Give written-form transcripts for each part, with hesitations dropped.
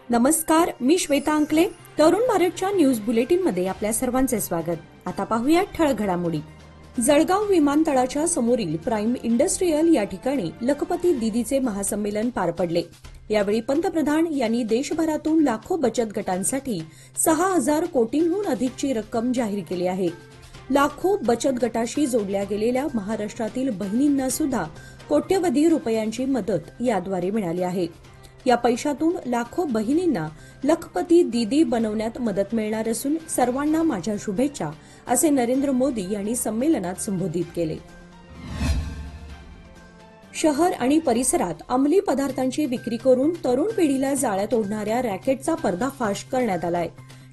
नमस्कार, मी श्वेता अंकले. तरुण भारतच्या न्यूज बुलेटिनमध्ये आपल्या सर्वांचे स्वागत. आता पाहूया ठळक घडामोडी. जळगाव विमानतळाच्या समोरील प्राईम इंडस्ट्रीयल या ठिकाणी लखपती दीदीचे महासंमेलन पार पडले. यावेळी पंतप्रधान यांनी देशभरातून लाखो बचत गटांसाठी 6,000 कोटींहून अधिकची रक्कम जाहीर केली आहे. लाखो बचत गटाशी जोडल्या गेलेल्या महाराष्ट्रातील बहिणींना सुद्धा कोट्यवधी रुपयांची मदत याद्वारे मिळाली आहे. या पैशातून लाखो बहिणींना लखपती दीदी बनवण्यात मदत मिळणार असून सर्वांना माझ्या शुभेच्छा, असे नरेंद्र मोदी यांनी संमेलनात संबोधित केले. शहर आणि परिसरात अंमली पदार्थांची विक्री करून तरुण पिढीला जाळ्यात ओढणाऱ्या रॅकेटचा पर्दाफाश करण्यात आलाय.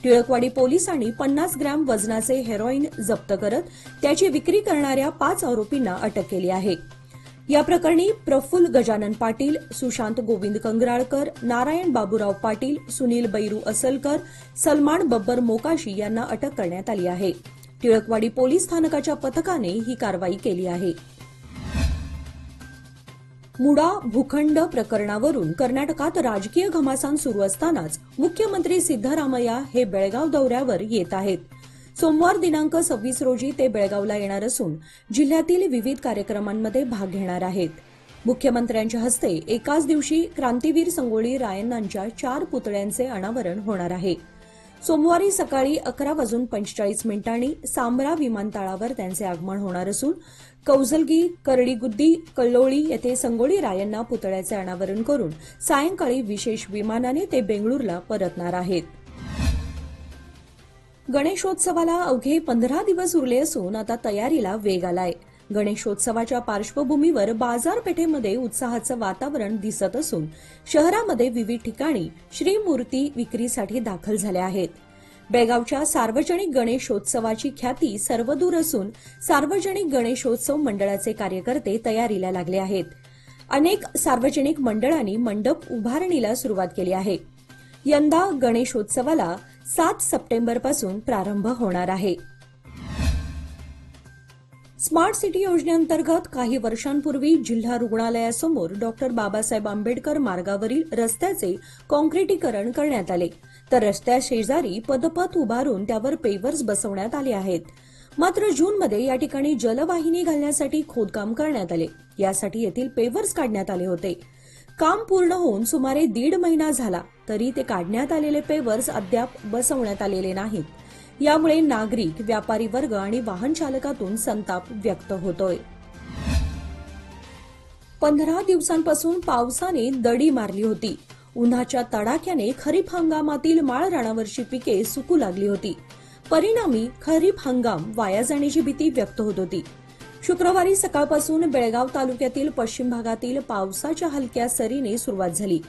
टिळकवाडी पोलिसांनी 50 ग्रॅम वजनाचे हेरोईन जप्त करत त्याची विक्री करणाऱ्या 5 आरोपींना अटक केली आहे. या प्रकरणी प्रफुल्ल गजानन पाटील, सुशांत गोविंद कंगराळकर, नारायण बाबूराव पाटील, सुनील बैरू असलकर, सलमान बब्बर मोकाशी यांना अटक करण्यात आली आहे. टिळकवाडी पोलीस स्थानकाच्या पथकाने ही कारवाई केली आहे. मुडा भूखंड प्रकरणावरून कर्नाटकात राजकीय घमासान सुरू असतानाच मुख्यमंत्री सिद्धरामय्या हे बेळगाव दौऱ्यावर येत आहेत. सोमवार दिनांक 26 रोजी ते बेळगावला येणार असून जिल्ह्यातील विविध कार्यक्रमांमध्ये भाग घेणार आहेत. मुख्यमंत्र्यांच्या हस्ते एकाच दिवशी क्रांतीवीर संगोळी रायण्णांच्या 4 पुतळ्यांचे अनावरण होणार आहे. सोमवारी सकाळी 11:45 सांबरा विमानतळावर त्यांचे आगमन होणार असून कौजलगी, करडीगुद्दी, कल्लोळी येथे संगोळी रायण्णा पुतळ्याचे अनावरण करून सायंकाळी विशेष विमानाने ते बेंगळूरला परतणार आहेत. गणेशोत्सवाला अवघे 15 दिवस उरले असून आता तयारीला वेग आलाय. गणेशोत्सवाच्या पार्श्वभूमीवर बाजारपेठेमध्ये उत्साहाचं वातावरण दिसत असून शहरामध्ये विविध ठिकाणी श्रीमूर्ती विक्रीसाठी दाखल झाल्या आहेत. बेळगावच्या सार्वजनिक गणेशोत्सवाची ख्याती सर्वदूर असून सार्वजनिक गणेशोत्सव मंडळाचे कार्यकर्ते तयारीला लागले आहेत. अनेक सार्वजनिक मंडळांनी मंडप उभारणीला सुरुवात केली आहे. यंदा गणेशोत्सवाला 7 सप्टेंबरपासून प्रारंभ होणार आहे. स्मार्ट सिटी योजनेअंतर्गत काही वर्षांपूर्वी जिल्हा रुग्णालयासमोर डॉ. बाबासाहेब आंबेडकर मार्गावरील रस्त्याचे काँक्रिटीकरण करण्यात आले, तर रस्त्याशेजारी पदपथ उभारून त्यावर पेवर्स बसवण्यात आले आहेत. मात्र जूनमध्ये या ठिकाणी जलवाहिनी घालण्यासाठी खोदकाम करण्यात आले. यासाठी येथील पेवर्स काढण्यात आले होते. काम पूर्ण होऊन सुमारे 1.5 महिना झाला तरी ते काढण्यात आलेले पेवर्स अद्याप बसवण्यात आलेले नाहीत. यामुळे नागरिक, व्यापारी वर्ग आणि वाहन चालकातून संताप व्यक्त होतोय. 15 दिवसांपासून पावसाने दडी मारली होती. उन्हाच्या तडाख्याने खरीप हंगामातील माळ रानावरची पिके सुकू लागली होती. परिणामी खरीप हंगाम वाया जाण्याची भीती व्यक्त होत होती. शुक्रवारी सकाळपासून बेळगाव तालुक्यातील पश्चिम भागातील पावसाच्या हलक्या सरीने सुरुवात झाली.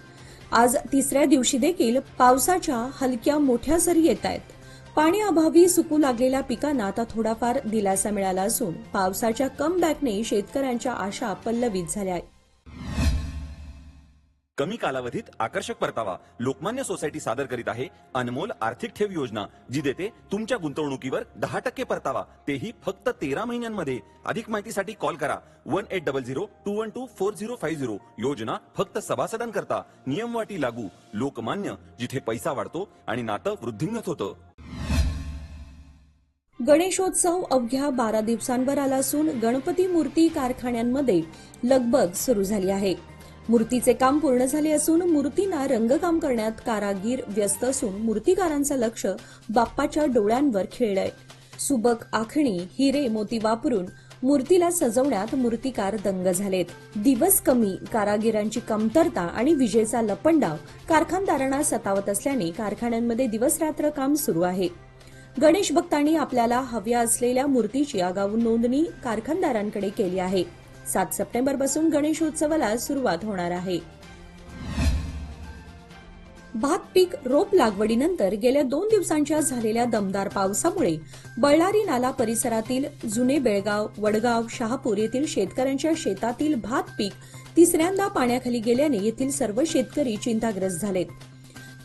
आज 3ऱ्या दिवशी देखील पावसाच्या हलक्या मोठ्या सरी येत आहेत. पाण्याअभावी सुकू लागलेल्या पिकांना आता थोडाफार दिलासा मिळाला असून पावसाच्या कमबॅकने शेतकऱ्यांच्या आशा पल्लवित झाल्या आहेत. कमी कालावधीत आकर्षक परतावा लोकमान्य सोसायटी सादर करीत आहे अनमोल आर्थिक ठेव योजना, जी देते तुमच्या गुंतवणुकीवर 10% परतावा, तेही फक्त 13 महिन्यांमध्ये. अधिक माहितीसाठी कॉल करा 1800-212-4050. योजना फक्त सभासदांकरता. नियमवाटी लागू. लोकमान्य, जिथे पैसा वाढतो आणि नातं वृद्धिंगत होतं. गणेशोत्सव अवघ्या 12 दिवसांवर आला असून गणपती मूर्ती कारखान्यांमध्ये लगबग सुरू झाली आहे. मूर्तीचे काम पूर्ण झाले असून मूर्तींना रंगकाम करण्यात कारागीर व्यस्त असून मूर्तिकारांचं लक्ष बाप्पाच्या डोळ्यांवर खिळलंय. सुबक आखणी, हिरे, मोती वापरून मूर्तीला सजवण्यात मूर्तिकार दंग झालेत. दिवस कमी, कारागिरांची कमतरता आणि विजेचा लपंडाव कारखानदारांना सतावत असल्याने कारखान्यांमध्ये दिवसरात्र काम सुरू आहे. गणेश भक्तांनी आपल्याला हव्या असलेल्या मूर्तीची आगाऊ नोंदणी कारखानदारांकडे केली आहे. 7 सप्टेंबरपासून गणेशोत्सवाला सुरुवात होणार आहे. भात पीक रोप लागवडीनंतर गेल्या 2 दिवसांच्या झालेल्या दमदार पावसामुळे बळ्ळारी नाला परिसरातील जुने बेळगाव, वडगाव, शहापूर येथील शेतकऱ्यांच्या शेतातील भात पीक 3ऱ्यांदा पाण्याखाली गेल्याने येथील सर्व शेतकरी चिंताग्रस्त झालेत.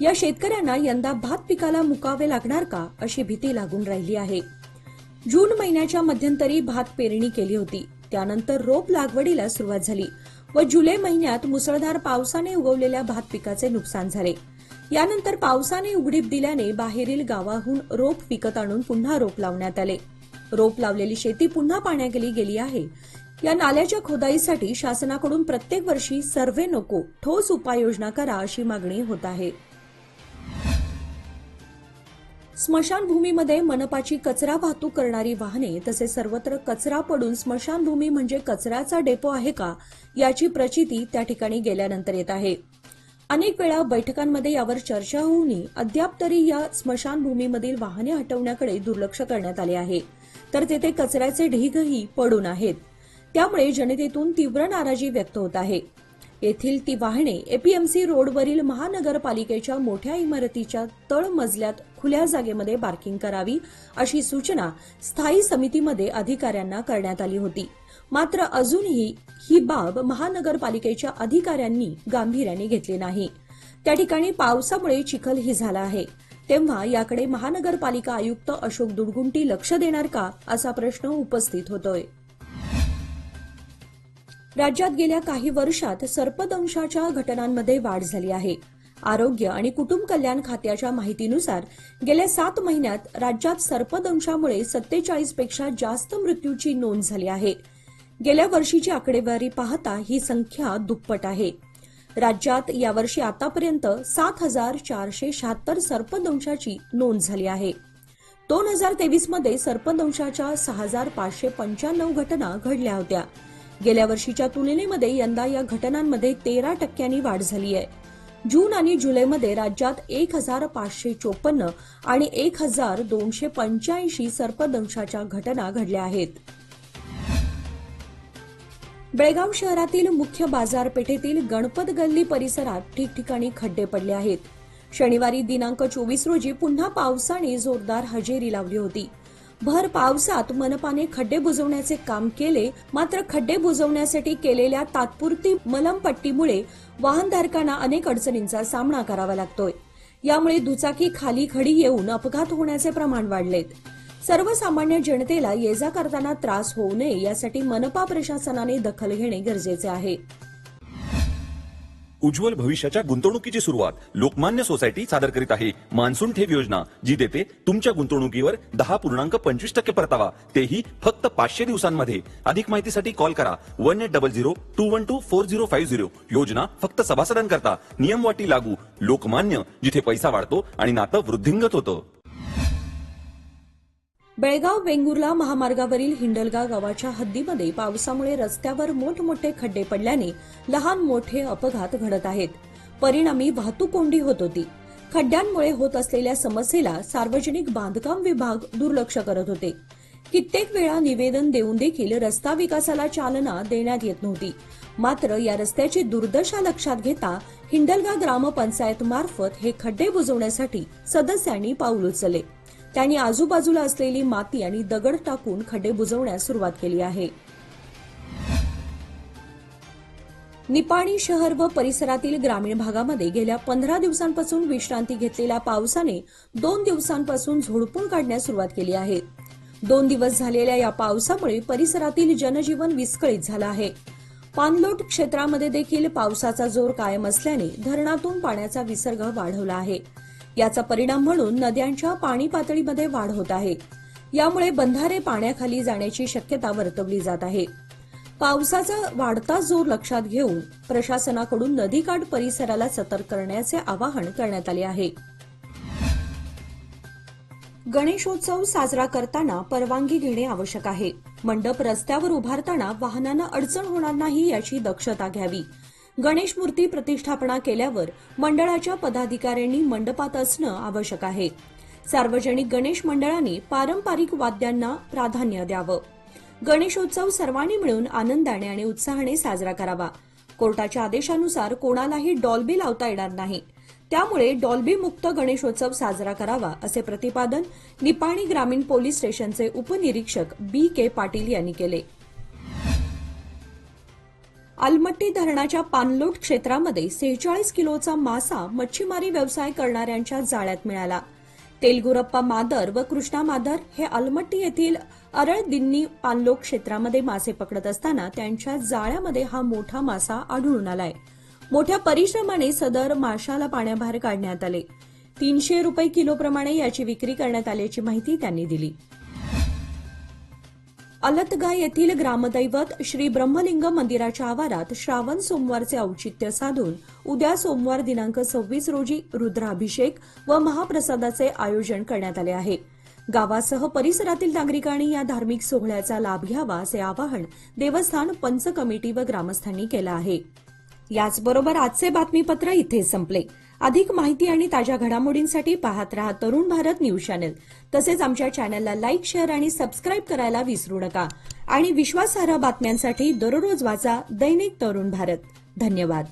या शेतकऱ्यांना यंदा भात पिकाला मुकावे लागणार का, अशी भीती लागून राहिली आहे. जून महिन्याच्या मध्यंतरी भात पेरणी केली होती. त्यानंतर रोप लागवडीला सुरुवात झाली व जुलै महिन्यात मुसळधार पावसाने उगवलेल्या भात पिकाचे नुकसान झाले. यानंतर पावसाने उघडीप दिल्याने बाहेरील गावाहून रोप विकत आणून पुन्हा रोप लावण्यात आले. रोप लावलेली शेती पुन्हा पाण्याखाली गेली आहे. या नाल्याच्या खोदाईसाठी शासनाकडून प्रत्येक वर्षी सर्व्हे नको, ठोस उपाययोजना करा अशी मागणी होत आहे. स्मशानभूमीमध्ये मनपाची कचरा वाहतूक करणारी वाहने तसेच सर्वत्र कचरा पडून स्मशानभूमी म्हणजे कचऱ्याचा डेपो आहे का याची प्रचिती त्या ठिकाणी गेल्यानंतर येत आहे. अनेक वेळा बैठकांमध्ये यावर चर्चा होऊनही अद्याप तरी या स्मशानभूमीमधील वाहने हटवण्याकडे दुर्लक्ष करण्यात आले आहे. तर तेथे कचऱ्याचे ढीगही पडून आहेत. त्यामुळे जनतेतून तीव्र नाराजी व्यक्त होत आहे. येथील ती वाहने एपीएमसी रोडवरील महानगरपालिकेच्या मोठ्या इमारतीच्या तळमजल्यात खुल्या जागेमध्ये पार्किंग करावी अशी सूचना स्थायी समितीमध्ये अधिकाऱ्यांना करण्यात आली होती. मात्र अजूनही ही बाब महानगरपालिकेच्या अधिकाऱ्यांनी गांभीर्याने घेतली नाही. त्या ठिकाणी पावसामुळे चिखलही झाला आहे. तेव्हा याकडे महानगरपालिका आयुक्त अशोक दुडगुंटी लक्ष देणार का असा प्रश्न उपस्थित होतोय. राज्यात गेल्या काही वर्षात सर्पदंशाच्या घटनांमध्ये वाढ झाली आहे. आरोग्य आणि कुटुंब कल्याण खात्याच्या माहितीनुसार गेल्या 7 महिन्यात राज्यात सर्पदंशामुळे 47 पेक्षा जास्त मृत्यूची नोंद झाली आहे. गेल्या वर्षीची आकडेवारी पाहता ही संख्या दुप्पट आहे. राज्यात यावर्षी आतापर्यंत 7,476 सर्पदंशाची नोंद झाली आहे. 2023 मध्ये सर्पदंशाच्या 6,595 घटना घडल्या होत्या. गेल्या वर्षीच्या तुलनेमध्ये यंदा या घटनांमध्ये 13% वाढ झाली आहे. जून आणि जुलैमध्ये राज्यात 1,554 आणि 1,285 सर्पदंशाच्या घटना घडल्या आहेत. बेळगाव शहरातील मुख्य बाजारपेठेतील गणपत गल्ली परिसरात ठिकठिकाणी खड्डे पडले आहेत. शनिवारी दिनांक 24 रोजी पुन्हा पावसाने जोरदार हजेरी लावली होती. भर पावसात मनपाने खड्डे बुजवण्याचे काम केले. मात्र खड्डे बुजवण्यासाठी केलेल्या तात्पुरती मलमपट्टीमुळे वाहनधारकांना अनेक अडचणींचा सामना करावा लागतोय. यामुळे दुचाकी खाली खडी येऊन अपघात होण्याचे प्रमाण वाढलेत. सर्वसामान्य जनतेला ये जा करताना त्रास होऊ नये यासाठी मनपा प्रशासनाने दखल घेणे गरजेचे आहे. उज्ज्वल भविष्याच्या गुंतवणुकीची सुरुवात लोकमान्य सोसायटी सादर करीत आहे. मान्सून ठेव योजना जी देते तुमच्या गुंतवणुकीवर 10.25% परतावा, तेही फक्त 500 दिवसांमध्ये. अधिक माहितीसाठी कॉल करा 1800-212-4050. योजना फक्त सभासदांकरता. नियम वाटी लागू. लोकमान्य, जिथे पैसा वाढतो आणि नातं वृद्धिंगत होतं. बेळगाव वेंगुर्ला महामार्गावरील हिंडलगा गावाच्या हद्दीमध्ये पावसामुळे रस्त्यावर मोठमोठे खड्डे पडल्याने लहान मोठे अपघात घडत आहेत. परिणामी वाहतूक कोंडी होत होती. खड्ड्यांमुळे होत असलेल्या समस्येला सार्वजनिक बांधकाम विभाग दुर्लक्ष करत होते. कित्येक वेळा निवेदन देऊन देखील रस्ता विकासाला चालना देण्यात येत नव्हती. मात्र या रस्त्याची दुर्दशा लक्षात घेता हिंडलगा ग्रामपंचायत मार्फत हे खड्डे बुजवण्यासाठी सदस्यांनी पाऊल उचलले. त्यांनी आजूबाजूला असलेली माती आणि दगड टाकून खड्डे बुजवण्यास सुरुवात केली आहे. निपाणी शहर व परिसरातील ग्रामीण भागामध्ये गेल्या 15 दिवसांपासून विश्रांती घेतलेल्या पावसाने 2 दिवसांपासून झोडपून काढण्यास सुरुवात केली आहे. 2 दिवस झालेल्या या पावसामुळे परिसरातील जनजीवन विस्कळीत झालं आहे. पाणलोट क्षेत्रामध्ये देखील पावसाचा जोर कायम असल्याने धरणातून पाण्याचा विसर्ग वाढवला आहे. याचा परिणाम म्हणून नद्यांच्या पाणी पातळीमध्ये वाढ होत आहे. यामुळे बंधारे पाण्याखाली जाण्याची शक्यता वर्तवली जात आहे. पावसाचा वाढता जोर लक्षात घेऊन प्रशासनाकडून नदीकाठ परिसराला सतर्क करण्याचे आवाहन करण्यात आले आहे. गणेशोत्सव साजरा करताना परवानगी घेणे आवश्यक आहे. मंडप रस्त्यावर उभारताना वाहनांना अडचण होणार नाही याची दक्षता घ्यावी. गणेश मूर्ती प्रतिष्ठापना केल्यावर मंडळाच्या पदाधिकाऱ्यांनी मंडपात असणं आवश्यक आहे. सार्वजनिक गणेश मंडळांनी पारंपरिक वाद्यांना प्राधान्य द्यावं. गणेशोत्सव सर्वांनी मिळून आनंदाने आणि उत्साहाने साजरा करावा. कोर्टाच्या आदेशानुसार कोणालाही डॉल्बी लावता येणार नाही. त्यामुळे डॉल्बी मुक्त गणेशोत्सव साजरा करावा असे प्रतिपादन निपाणी ग्रामीण पोलीस स्टेशनचे उपनिरीक्षक B.K. पाटील यांनी केले. अलमट्टी धरणाच्या पाणलोट क्षेत्रामध्ये 46 किलोचा मासा मच्छीमारी व्यवसाय करणाऱ्यांच्या जाळ्यात मिळाला. तेलगुरप्पा मादर व कृष्णा मादर हे अलमट्टी येथील अरळदिन्नी पाणलोट क्षेत्रामध्ये मासे पकडत असताना त्यांच्या जाळ्यामध्ये हा मोठा मासा आढळून आलाय. मोठ्या परिश्रमाने सदर माशाला पाण्याबाहेर काढण्यात आले. 300 रुपये किलोप्रमाणे याची विक्री करण्यात आल्याची माहिती त्यांनी दिली. अलतगा येथील ग्रामदैवत श्री ब्रह्मलिंग मंदिराच्या आवारात श्रावण सोमवारचे औचित्य साधून उद्या सोमवार दिनांक 26 रोजी रुद्राभिषेक व महाप्रसादाचे आयोजन करण्यात आले आहे. गावासह परिसरातील नागरिकांनी या धार्मिक सोहळ्याचा लाभ घ्यावा असे आवाहन देवस्थान पंच कमिटी व ग्रामस्थांनी केलं आहे. याचबरोबर आजचे बातमीपत्र इथे संपले. अधिक माहिती आणि ताज्या घडामोडींसाठी पाहत रहा तरुण भारत न्यूज चॅनल. तसेच आमच्या चॅनलला लाईक, शेअर आणि सबस्क्राईब करायला विसरू नका. आणि विश्वासार्ह बातम्यांसाठी दररोज वाचा दैनिक तरुण भारत. धन्यवाद.